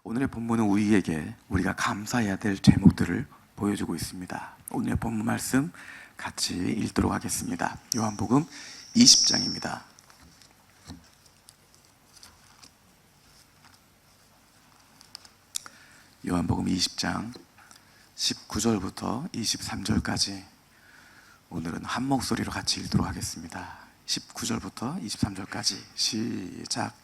오늘의 본문은 우리에게 우리가 감사해야 될 제목들을 보여주고 있습니다. 오늘의 본문 말씀 같이 읽도록 하겠습니다. 요한복음 20장입니다. 요한복음 20장 19절부터 23절까지 오늘은 한 목소리로 같이 읽도록 하겠습니다. 19절부터 23절까지 시작.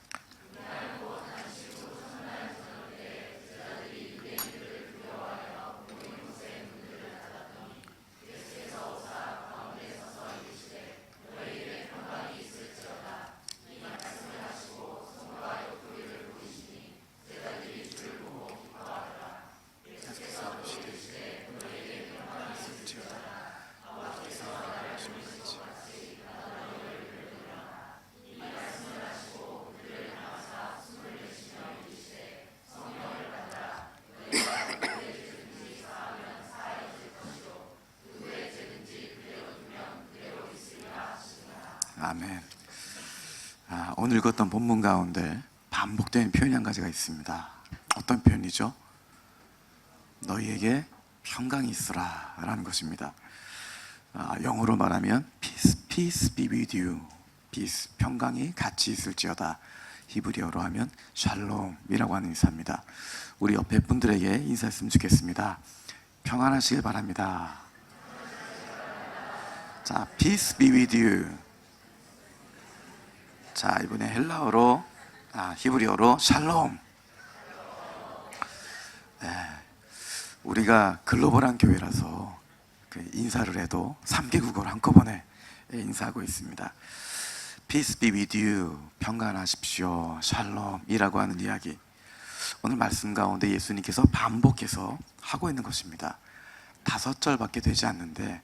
아멘. 오늘 읽었던 본문 가운데 반복되는 표현이 한 가지가 있습니다. 어떤 표현이죠? 너희에게 평강이 있으라 라는 것입니다. 영어로 말하면 peace be with you. peace, 평강이 같이 있을지어다. 히브리어로 하면 샬롬이라고 하는 인사입니다. 우리 옆에 분들에게 인사했으면 좋겠습니다. 평안하시길 바랍니다. 자, peace be with you. 자, 이번에 헬라어로 히브리어로 샬롬. 우리가 글로벌한 교회라서 인사를 해도 3개 국어를 한꺼번에 인사하고 있습니다. Peace be with you. 평안하십시오. 샬롬이라고 하는 이야기, 오늘 말씀 가운데 예수님께서 반복해서 하고 있는 것입니다. 5절밖에 되지 않는데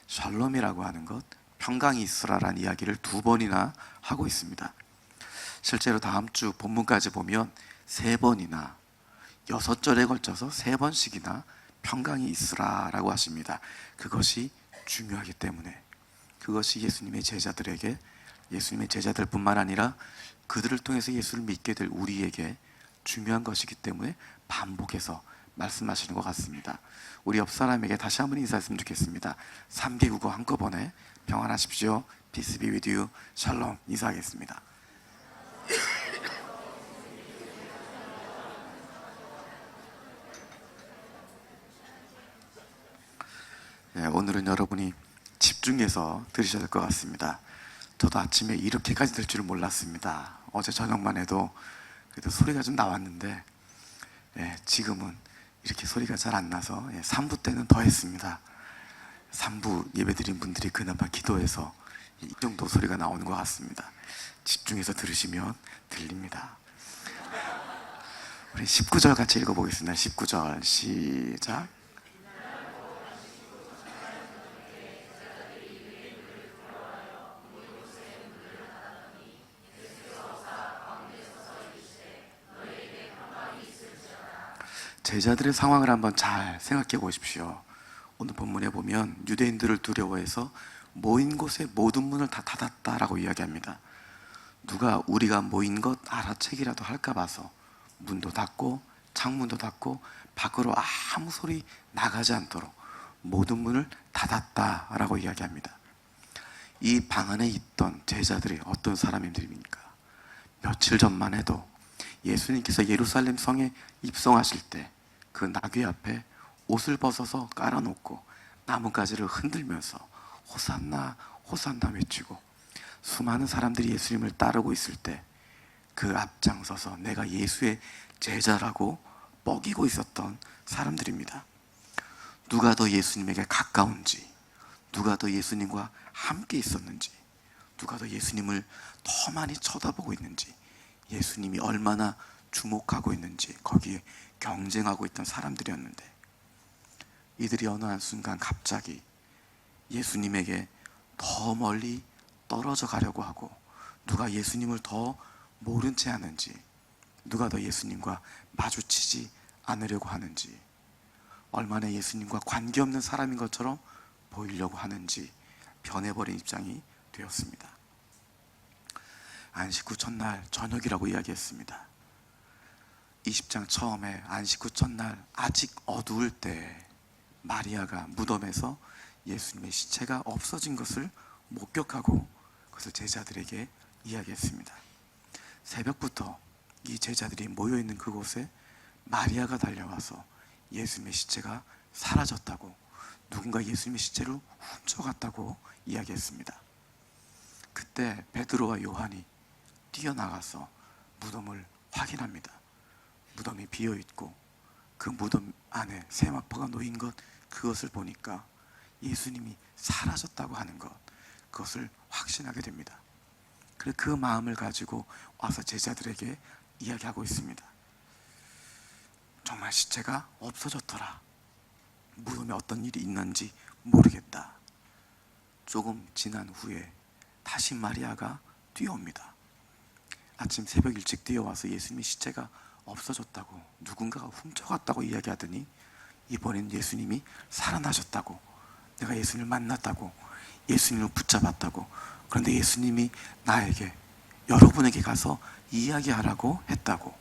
샬롬이라고 하는 것, 평강이 있으라라는 이야기를 2번이나 하고 있습니다. 실제로 다음 주 본문까지 보면 3번이나 6절에 걸쳐서 3번씩이나 평강이 있으라라고 하십니다. 그것이 중요하기 때문에, 그것이 예수님의 제자들에게, 예수님의 제자들뿐만 아니라 그들을 통해서 예수를 믿게 될 우리에게 중요한 것이기 때문에 반복해서 말씀하시는 것 같습니다. 우리 옆 사람에게 다시 한번 인사했으면 좋겠습니다. 3개 국어 한꺼번에 평안하십시오. Peace be with you. 샬롬 인사하겠습니다. 오늘은 여러분이 집중해서 들으셔야 될 것 같습니다. 저도 아침에 이렇게까지 될 줄은 몰랐습니다. 어제 저녁만 해도 그래도 소리가 좀 나왔는데 지금은 이렇게 소리가 잘 안 나서 3부 때는 더 했습니다. 3부 예배드린 분들이 그나마 기도해서 이 정도 소리가 나오는 것 같습니다. 집중해서 들으시면 들립니다. 우리 19절 같이 읽어보겠습니다. 19절 시작. 제자들의 상황을 한번 잘 생각해 보십시오. 오늘 본문에 보면 유대인들을 두려워해서 모인 곳에 모든 문을 다 닫았다라고 이야기합니다. 누가 우리가 모인 것 알아채기라도 할까 봐서 문도 닫고 창문도 닫고 밖으로 아무 소리 나가지 않도록 모든 문을 닫았다라고 이야기합니다. 이 방 안에 있던 제자들이 어떤 사람들입니까? 며칠 전만 해도 예수님께서 예루살렘 성에 입성하실 때 그 나귀 앞에 옷을 벗어서 깔아놓고 나뭇가지를 흔들면서 호산나 호산나 외치고 수많은 사람들이 예수님을 따르고 있을 때 그 앞장서서 내가 예수의 제자라고 뻐기고 있었던 사람들입니다. 누가 더 예수님에게 가까운지, 누가 더 예수님과 함께 있었는지, 누가 더 예수님을 더 많이 쳐다보고 있는지, 예수님이 얼마나 주목하고 있는지 거기에 경쟁하고 있던 사람들이었는데, 이들이 어느 한순간 갑자기 예수님에게 더 멀리 떨어져 가려고 하고, 누가 예수님을 더 모른 채 하는지, 누가 더 예수님과 마주치지 않으려고 하는지, 얼마나 예수님과 관계없는 사람인 것처럼 보이려고 하는지 변해버린 입장이 되었습니다. 안식 후 첫날 저녁이라고 이야기했습니다. 20장 처음에 안식 후 첫날 아직 어두울 때 마리아가 무덤에서 예수님의 시체가 없어진 것을 목격하고 그것을 제자들에게 이야기했습니다. 새벽부터 이 제자들이 모여있는 그곳에 마리아가 달려와서 예수님의 시체가 사라졌다고, 누군가 예수님의 시체를 훔쳐갔다고 이야기했습니다. 그때 베드로와 요한이 뛰어나가서 무덤을 확인합니다. 무덤이 비어있고 그 무덤 안에 세마포가 놓인 것, 그것을 보니까 예수님이 사라졌다고 하는 것, 그것을 확신하게 됩니다. 그래서 그 마음을 가지고 와서 제자들에게 이야기하고 있습니다. 정말 시체가 없어졌더라. 무덤에 어떤 일이 있는지 모르겠다. 조금 지난 후에 다시 마리아가 뛰어옵니다. 아침 새벽 일찍 뛰어와서 예수님의 시체가 없어졌다고, 누군가가 훔쳐갔다고 이야기하더니 이번엔 예수님이 살아나셨다고, 내가 예수님을 만났다고, 예수님을 붙잡았다고. 그런데 예수님이 나에게, 여러분에게 가서 이야기하라고 했다고,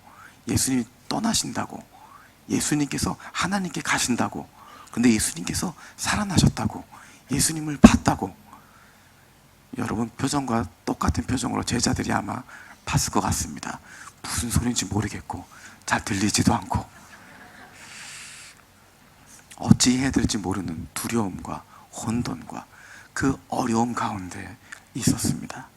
예수님이 떠나신다고, 예수님께서 하나님께 가신다고, 그런데 예수님께서 살아나셨다고, 예수님을 봤다고. 여러분 표정과 똑같은 표정으로 제자들이 아마 봤을 것 같습니다. 무슨 소리인지 모르겠고 잘 들리지도 않고 어찌 해야 될지 모르는 두려움과 혼돈과 그 어려움 가운데 있었습니다.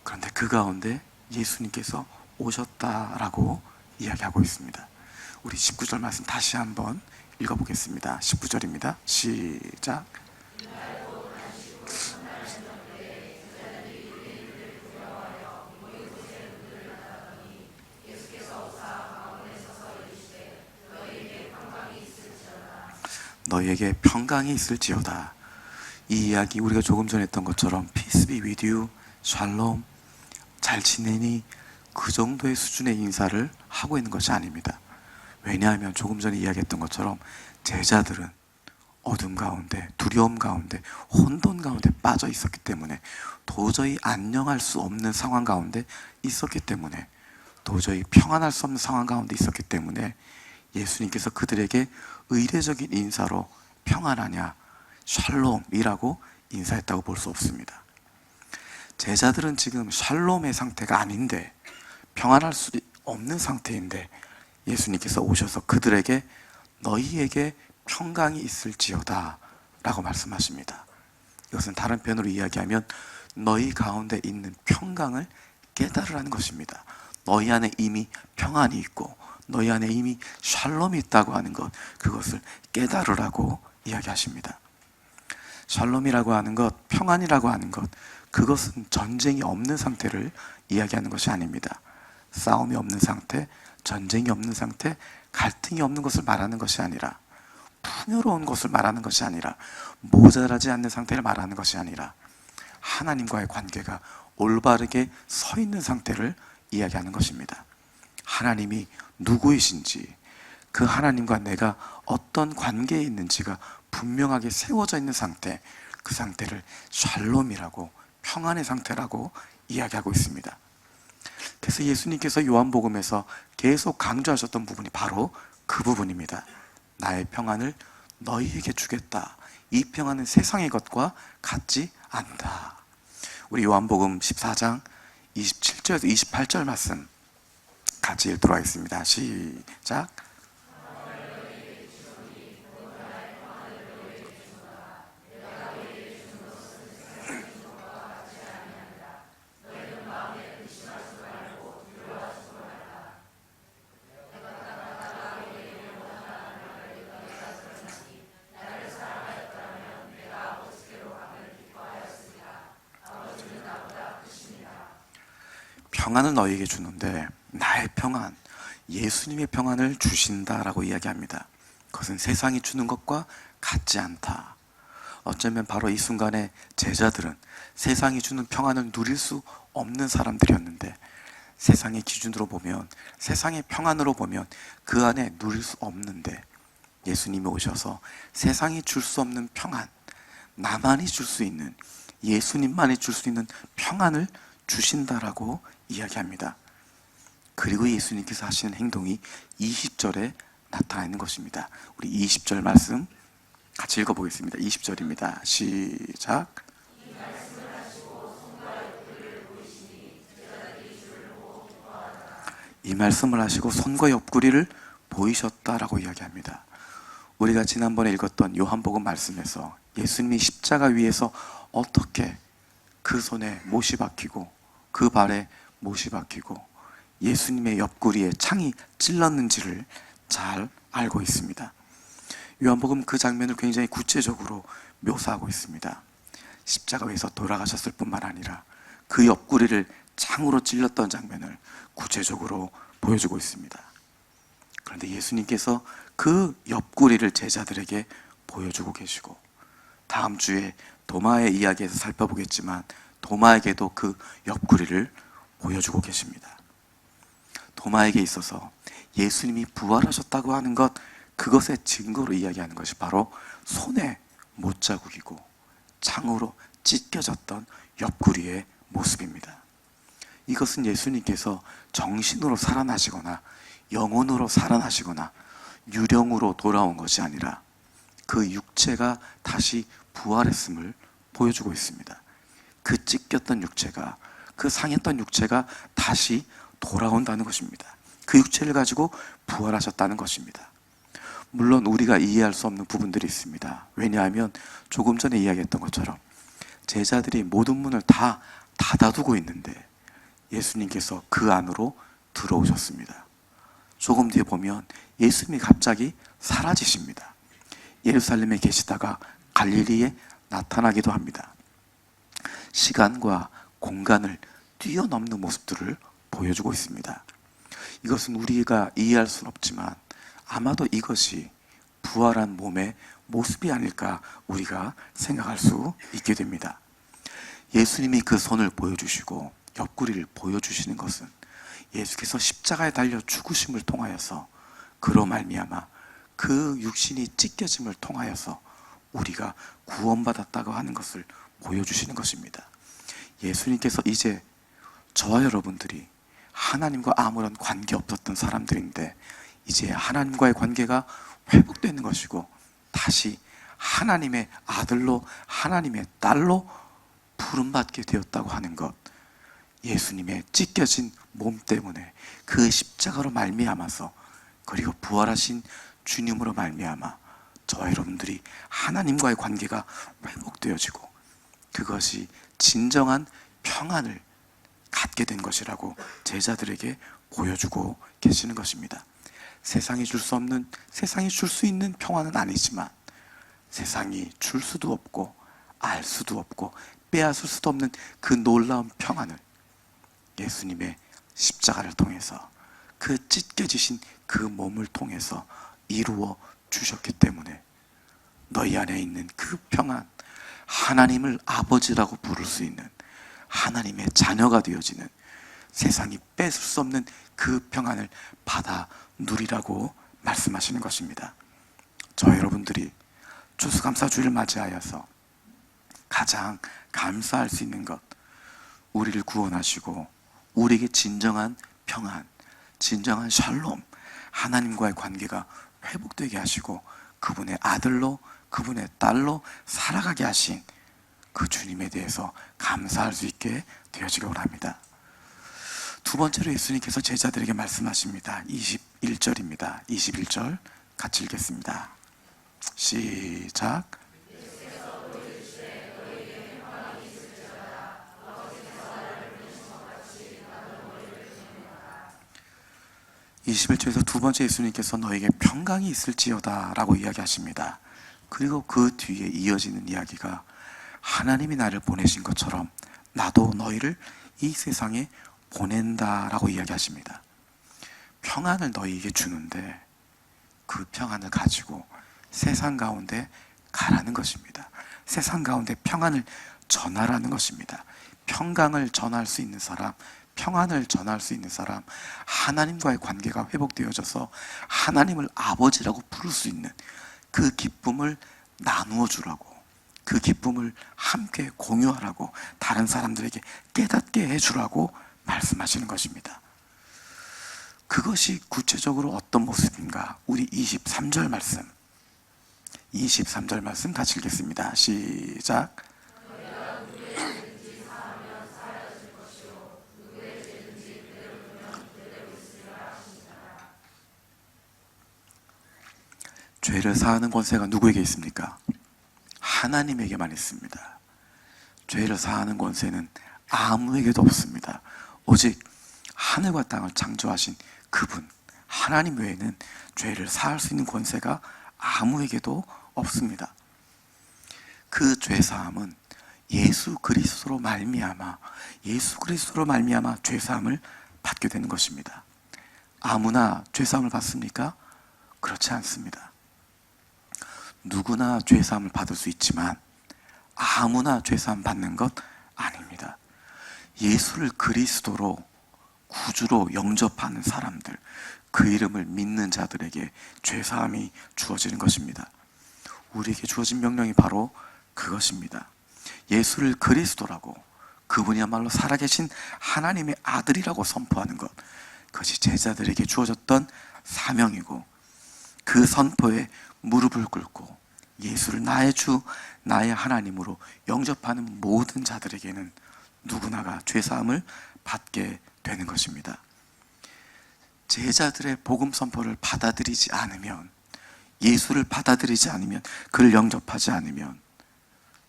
그런데 그 가운데 예수님께서 오셨다라고 이야기하고 있습니다. 우리 19절 말씀 다시 한번 읽어보겠습니다. 19절입니다. 시작. 너희에게 평강이 있을지어다. 이 이야기 우리가 조금 전에 했던 것처럼 Peace be with you, 샬롬, 잘 지내니, 그 정도의 수준의 인사를 하고 있는 것이 아닙니다. 왜냐하면 조금 전에 이야기했던 것처럼 제자들은 어둠 가운데, 두려움 가운데, 혼돈 가운데 빠져 있었기 때문에, 도저히 안녕할 수 없는 상황 가운데 있었기 때문에, 도저히 평안할 수 없는 상황 가운데 있었기 때문에 예수님께서 그들에게 의례적인 인사로 평안하냐, 샬롬이라고 인사했다고 볼 수 없습니다. 제자들은 지금 샬롬의 상태가 아닌데, 평안할 수 없는 상태인데 예수님께서 오셔서 그들에게 너희에게 평강이 있을지어다 라고 말씀하십니다. 이것은 다른 표현으로 이야기하면 너희 가운데 있는 평강을 깨달으라는 것입니다. 너희 안에 이미 평안이 있고 너희 안에 이미 샬롬이 있다고 하는 것, 그것을 깨달으라고 이야기하십니다. 샬롬이라고 하는 것, 평안이라고 하는 것, 그것은 전쟁이 없는 상태를 이야기하는 것이 아닙니다. 싸움이 없는 상태, 전쟁이 없는 상태, 갈등이 없는 것을 말하는 것이 아니라, 풍요로운 것을 말하는 것이 아니라, 모자라지 않는 상태를 말하는 것이 아니라, 하나님과의 관계가 올바르게 서 있는 상태를 이야기하는 것입니다. 하나님이 누구이신지, 그 하나님과 내가 어떤 관계에 있는지가 분명하게 세워져 있는 상태, 그 상태를 샬롬이라고, 평안의 상태라고 이야기하고 있습니다. 그래서 예수님께서 요한복음에서 계속 강조하셨던 부분이 바로 그 부분입니다. 나의 평안을 너희에게 주겠다. 이 평안은 세상의 것과 같지 않다. 우리 요한복음 14장 27절에서 28절 말씀 같이 읽도록 하겠습니다. 시작. 평안을 너희에게 주는데, 나의 평안, 예수님의 평안을 주신다라고 이야기합니다. 그것은 세상이 주는 것과 같지 않다. 어쩌면 바로 이 순간에 제자들은 세상이 주는 평안을 누릴 수 없는 사람들이었는데, 세상의 기준으로 보면, 세상의 평안으로 보면 그 안에 누릴 수 없는데, 예수님이 오셔서 세상이 줄 수 없는 평안, 나만이 줄 수 있는, 예수님만이 줄 수 있는 평안을 주신다라고 이야기합니다. 그리고 예수님께서 하시는 행동이 20절에 나타나 있는 것입니다. 우리 20절 말씀 같이 읽어보겠습니다. 20절입니다. 시작. 이 말씀을 하시고 손과 옆구리를 보이셨다라고 이야기합니다. 우리가 지난번에 읽었던 요한복음 말씀에서 예수님이 십자가 위에서 어떻게 그 손에 못이 박히고 그 발에 못이 박히고 예수님의 옆구리에 창이 찔렀는지를 잘 알고 있습니다. 요한복음 그 장면을 굉장히 구체적으로 묘사하고 있습니다. 십자가 위에서 돌아가셨을 뿐만 아니라 그 옆구리를 창으로 찔렀던 장면을 구체적으로 보여주고 있습니다. 그런데 예수님께서 그 옆구리를 제자들에게 보여주고 계시고, 다음 주에 도마의 이야기에서 살펴보겠지만 도마에게도 그 옆구리를 보여주고 계십니다. 도마에게 있어서 예수님이 부활하셨다고 하는 것, 그것의 증거로 이야기하는 것이 바로 손에 못자국이고 창으로 찢겨졌던 옆구리의 모습입니다. 이것은 예수님께서 정신으로 살아나시거나 영혼으로 살아나시거나 유령으로 돌아온 것이 아니라 그 육체가 다시 부활했음을 보여주고 있습니다. 그 찢겼던 육체가, 그 상했던 육체가 다시 돌아온다는 것입니다. 그 육체를 가지고 부활하셨다는 것입니다. 물론 우리가 이해할 수 없는 부분들이 있습니다. 왜냐하면 조금 전에 이야기했던 것처럼 제자들이 모든 문을 다 닫아두고 있는데 예수님께서 그 안으로 들어오셨습니다. 조금 뒤에 보면 예수님이 갑자기 사라지십니다. 예루살렘에 계시다가 갈릴리에 나타나기도 합니다. 시간과 공간을 뛰어넘는 모습들을 보여주고 있습니다. 이것은 우리가 이해할 수는 없지만 아마도 이것이 부활한 몸의 모습이 아닐까 우리가 생각할 수 있게 됩니다. 예수님이 그 손을 보여주시고 옆구리를 보여주시는 것은 예수께서 십자가에 달려 죽으심을 통하여서, 그로 말미암아 그 육신이 찢겨짐을 통하여서 우리가 구원받았다고 하는 것을 보여주시는 것입니다. 예수님께서 이제 저와 여러분들이 하나님과 아무런 관계 없었던 사람들인데 이제 하나님과의 관계가 회복되는 것이고 다시 하나님의 아들로, 하나님의 딸로 부름받게 되었다고 하는 것, 예수님의 찢겨진 몸 때문에 그 십자가로 말미암아서, 그리고 부활하신 주님으로 말미암아 저와 여러분들이 하나님과의 관계가 회복되어지고 그것이 진정한 평안을 갖게 된 것이라고 제자들에게 보여주고 계시는 것입니다. 세상이 줄 수 없는, 세상이 줄 수 있는 평안은 아니지만 세상이 줄 수도 없고 알 수도 없고 빼앗을 수도 없는 그 놀라운 평안을 예수님의 십자가를 통해서, 그 찢겨지신 그 몸을 통해서 이루어 주셨기 때문에 너희 안에 있는 그 평안, 하나님을 아버지라고 부를 수 있는 하나님의 자녀가 되어지는, 세상이 뺏을 수 없는 그 평안을 받아 누리라고 말씀하시는 것입니다. 저 여러분들이 추수감사주일을 맞이하여서 가장 감사할 수 있는 것, 우리를 구원하시고 우리에게 진정한 평안, 진정한 샬롬, 하나님과의 관계가 회복되게 하시고 그분의 아들로, 그분의 딸로 살아가게 하신 그 주님에 대해서 감사할 수 있게 되어지기 원합니다. 두 번째로 예수님께서 제자들에게 말씀하십니다. 21절입니다. 21절 같이 읽겠습니다. 시작. 21절에서 두 번째 예수님께서 너에게 평강이 있을지어다 라고 이야기하십니다. 그리고 그 뒤에 이어지는 이야기가 하나님이 나를 보내신 것처럼 나도 너희를 이 세상에 보낸다 라고 이야기하십니다. 평안을 너희에게 주는데 그 평안을 가지고 세상 가운데 가라는 것입니다. 세상 가운데 평안을 전하라는 것입니다. 평강을 전할 수 있는 사람, 평안을 전할 수 있는 사람, 하나님과의 관계가 회복되어져서 하나님을 아버지라고 부를 수 있는 그 기쁨을 나누어 주라고, 그 기쁨을 함께 공유하라고, 다른 사람들에게 깨닫게 해주라고 말씀하시는 것입니다. 그것이 구체적으로 어떤 모습인가? 우리 23절 말씀, 23절 말씀 같이 읽겠습니다. 시작. 죄를 사하는 권세가 누구에게 있습니까? 하나님에게만 있습니다. 죄를 사하는 권세는 아무에게도 없습니다. 오직 하늘과 땅을 창조하신 그분, 하나님 외에는 죄를 사할 수 있는 권세가 아무에게도 없습니다. 그 죄 사함은 예수 그리스도로 말미암아 죄 사함을 받게 되는 것입니다. 아무나 죄 사함을 받습니까? 그렇지 않습니다. 누구나 죄 사함을 받을 수 있지만 아무나 죄 사함 받는 것 아닙니다. 예수를 그리스도로 구주로 영접하는 사람들, 그 이름을 믿는 자들에게 죄 사함이 주어지는 것입니다. 우리에게 주어진 명령이 바로 그것입니다. 예수를 그리스도라고, 그분이야말로 살아계신 하나님의 아들이라고 선포하는 것, 그것이 제자들에게 주어졌던 사명이고, 그 선포에 무릎을 꿇고 예수를 나의 주, 나의 하나님으로 영접하는 모든 자들에게는 누구나가 죄사함을 받게 되는 것입니다. 제자들의 복음 선포를 받아들이지 않으면, 예수를 받아들이지 않으면, 그를 영접하지 않으면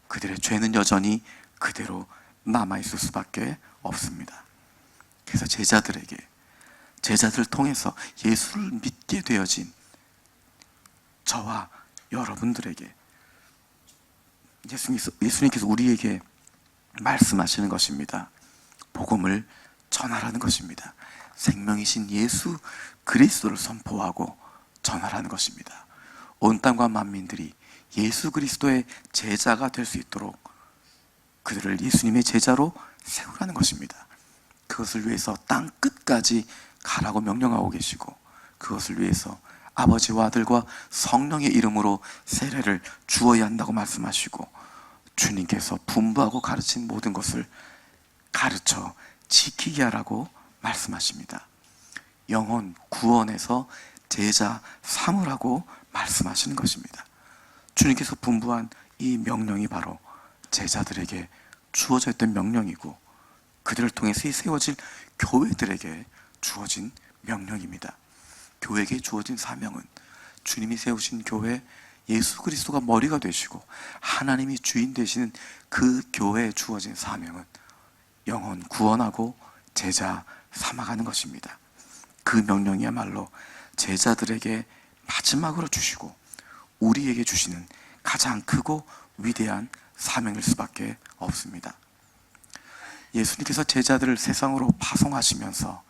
그들의 죄는 여전히 그대로 남아있을 수밖에 없습니다. 그래서 제자들을 통해서 예수를 믿게 되어진 저와 여러분들에게 예수님께서 우리에게 말씀하시는 것입니다. 복음을 전하라는 것입니다. 생명이신 예수 그리스도를 선포하고 전하라는 것입니다. 온 땅과 만민들이 예수 그리스도의 제자가 될 수 있도록 그들을 예수님의 제자로 세우라는 것입니다. 그것을 위해서 땅 끝까지 가라고 명령하고 계시고, 그것을 위해서 아버지와 아들과 성령의 이름으로 세례를 주어야 한다고 말씀하시고, 주님께서 분부하고 가르친 모든 것을 가르쳐 지키게 하라고 말씀하십니다. 영혼 구원에서 제자 삼으라고 말씀하시는 것입니다. 주님께서 분부한 이 명령이 바로 제자들에게 주어져 있던 명령이고, 그들을 통해서 세워질 교회들에게 주어진 명령입니다. 교회에게 주어진 사명은 주님이 세우신 교회, 예수 그리스도가 머리가 되시고 하나님이 주인 되시는 그 교회에 주어진 사명은 영혼 구원하고 제자 삼아가는 것입니다. 그 명령이야말로 제자들에게 마지막으로 주시고 우리에게 주시는 가장 크고 위대한 사명일 수밖에 없습니다. 예수님께서 제자들을 세상으로 파송하시면서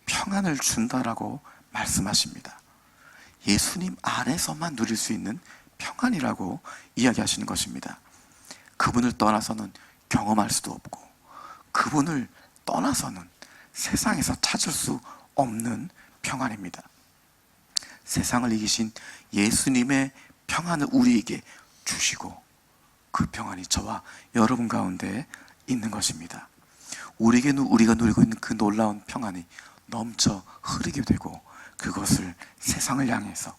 평안을 준다라고 말씀하십니다. 예수님 안에서만 누릴 수 있는 평안이라고 이야기하시는 것입니다. 그분을 떠나서는 경험할 수도 없고, 그분을 떠나서는 세상에서 찾을 수 없는 평안입니다. 세상을 이기신 예수님의 평안을 우리에게 주시고, 그 평안이 저와 여러분 가운데 있는 것입니다. 우리가 누리고 있는 그 놀라운 평안이 넘쳐 흐르게 되고, 그것을 세상을 향해서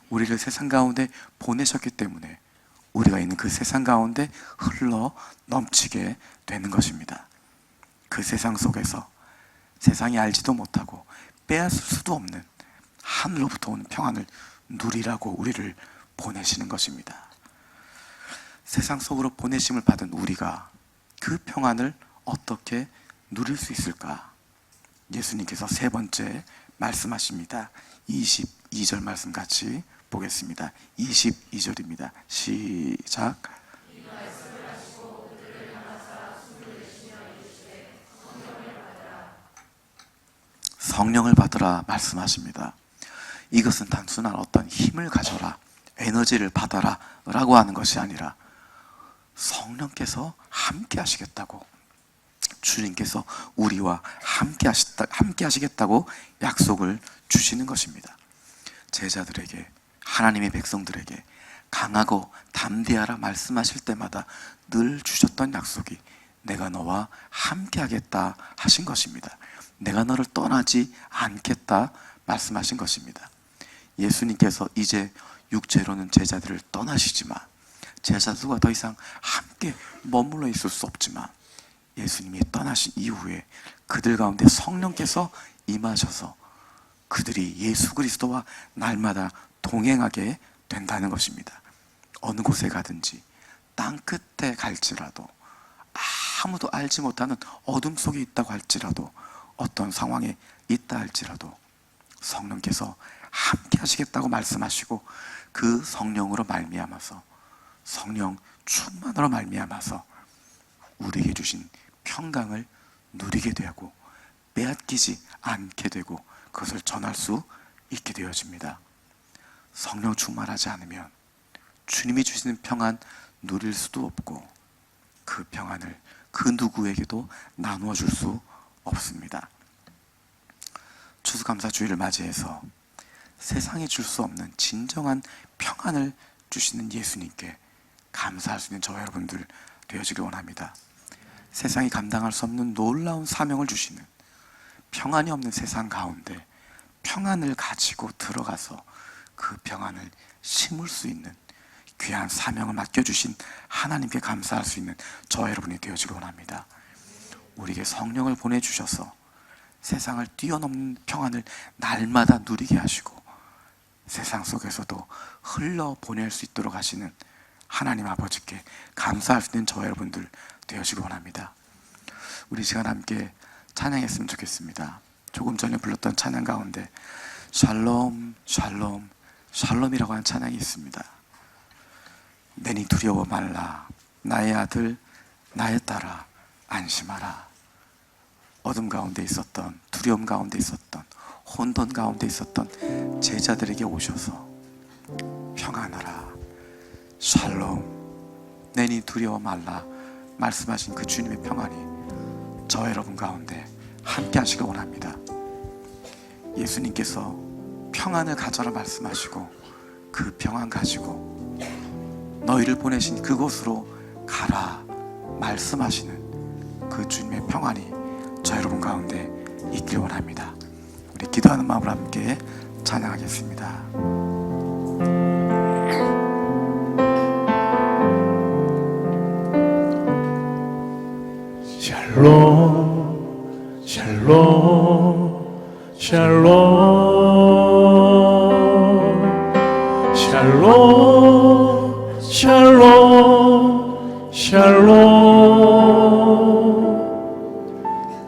우리를 세상 가운데 보내셨기 때문에 우리가 있는 그 세상 가운데 흘러 넘치게 되는 것입니다. 그 세상 속에서 세상이 알지도 못하고 빼앗을 수도 없는 하늘로부터 오는 평안을 누리라고 우리를 보내시는 것입니다. 세상 속으로 보내심을 받은 우리가 그 평안을 어떻게 누릴 수 있을까? 예수님께서 세 번째 말씀하십니다. 22절 말씀 같이 보겠습니다. 22절입니다. 시작. 성령을 받으라 말씀하십니다. 이것은 단순한 어떤 힘을 가져라, 에너지를 받아라 라고 하는 것이 아니라 성령께서 함께 하시겠다고, 주님께서 우리와 함께 하시겠다고 약속을 주시는 것입니다. 제자들에게, 하나님의 백성들에게 강하고 담대하라 말씀하실 때마다 늘 주셨던 약속이 내가 너와 함께 하겠다 하신 것입니다. 내가 너를 떠나지 않겠다 말씀하신 것입니다. 예수님께서 이제 육체로는 제자들을 떠나시지만, 제자들과 더 이상 함께 머물러 있을 수 없지만, 예수님이 떠나신 이후에 그들 가운데 성령께서 임하셔서 그들이 예수 그리스도와 날마다 동행하게 된다는 것입니다. 어느 곳에 가든지, 땅 끝에 갈지라도, 아무도 알지 못하는 어둠 속에 있다고 할지라도, 어떤 상황에 있다 할지라도 성령께서 함께 하시겠다고 말씀하시고, 그 성령으로 말미암아서, 성령 충만으로 말미암아서 우리에게 주신 평강을 누리게 되고 빼앗기지 않게 되고 그것을 전할 수 있게 되어집니다. 성령 충만하지 않으면 주님이 주시는 평안 누릴 수도 없고, 그 평안을 그 누구에게도 나누어 줄 수 없습니다. 추수감사주의를 맞이해서 세상에 줄 수 없는 진정한 평안을 주시는 예수님께 감사할 수 있는 저와 여러분들 되어지길 원합니다. 세상이 감당할 수 없는 놀라운 사명을 주시는, 평안이 없는 세상 가운데 평안을 가지고 들어가서 그 평안을 심을 수 있는 귀한 사명을 맡겨주신 하나님께 감사할 수 있는 저와 여러분이 되어지길 원합니다. 우리에게 성령을 보내주셔서 세상을 뛰어넘는 평안을 날마다 누리게 하시고 세상 속에서도 흘러보낼 수 있도록 하시는 하나님 아버지께 감사할 수 있는 저와 여러분들 되어지길 원합니다. 우리 시간 함께 찬양했으면 좋겠습니다. 조금 전에 불렀던 찬양 가운데 샬롬 샬롬 샬롬이라고 하는 찬양이 있습니다. 내니 두려워 말라, 나의 아들 나의 딸아 안심하라. 어둠 가운데 있었던, 두려움 가운데 있었던, 혼돈 가운데 있었던 제자들에게 오셔서 평안하라, 샬롬, 내니 두려워 말라 말씀하신 그 주님의 평안이 저와 여러분 가운데 함께 하시길 원합니다. 예수님께서 평안을 가져라 말씀하시고 그 평안 가지고 너희를 보내신 그곳으로 가라 말씀하시는 그 주님의 평안이 저 여러분 가운데 있길 원합니다. 우리 기도하는 마음으로 함께 찬양하겠습니다. 샬롬 샬롬 샬롬 샬롬 샬롬 샬롬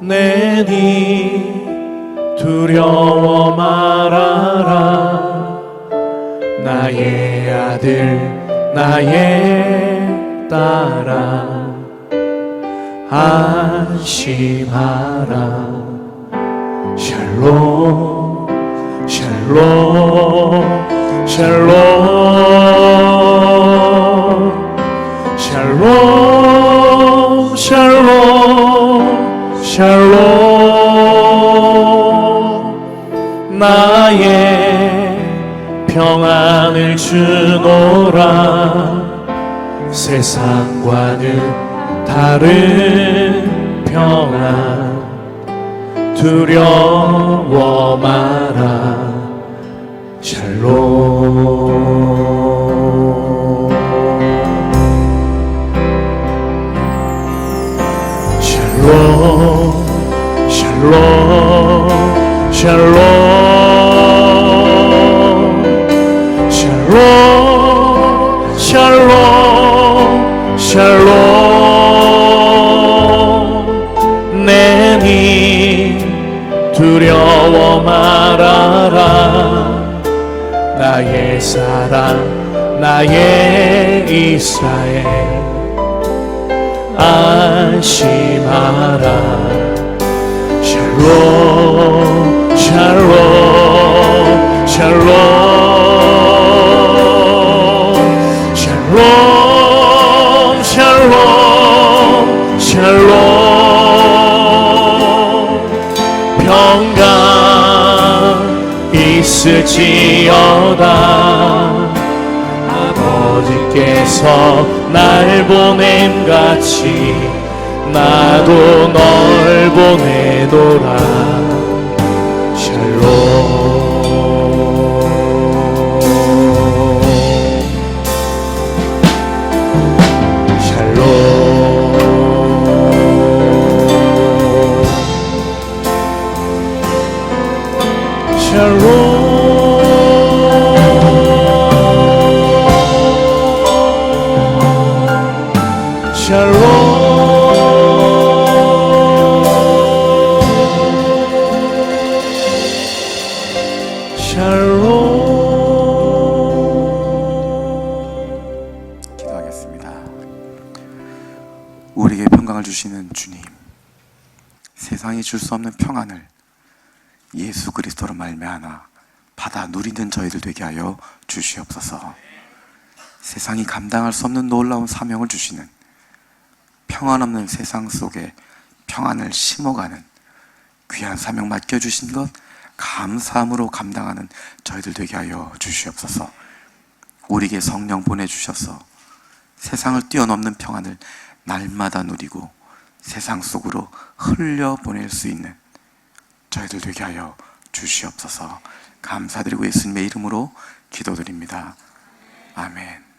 내니 두려워 말아라, 나의 아들 나의 딸아 안심하라. 샬롬 샬롬 샬롬 샬롬 샬롬 샬롬 나의 평안을 주노라. 세상과는 다른 평안 두려워 마라. 샬롬 샬롬 샬롬 샬롬 샬롬 샬롬 샬롬 내니 두려워 말아라. 나의 사랑 나의 이스라엘 안심하라. 샬롬 샬롬 샬롬 샬롬 샬롬 샬롬 평강 있을지어다. 아버지께서 날 보냄같이 나도 널 보내노라. 샬롬. 기도하겠습니다. 우리에게 평강을 주시는 주님, 세상이 줄 수 없는 평안을 예수 그리스도로 말미암아 받아 누리는 저희들 되게 하여 주시옵소서. 세상이 감당할 수 없는 놀라운 사명을 주시는, 평안 없는 세상 속에 평안을 심어가는 귀한 사명 맡겨주신 것 감사함으로 감당하는 저희들 되게 하여 주시옵소서. 우리에게 성령 보내주셔서 세상을 뛰어넘는 평안을 날마다 누리고 세상 속으로 흘려보낼 수 있는 저희들 되게 하여 주시옵소서. 감사드리고 예수님의 이름으로 기도드립니다. 아멘.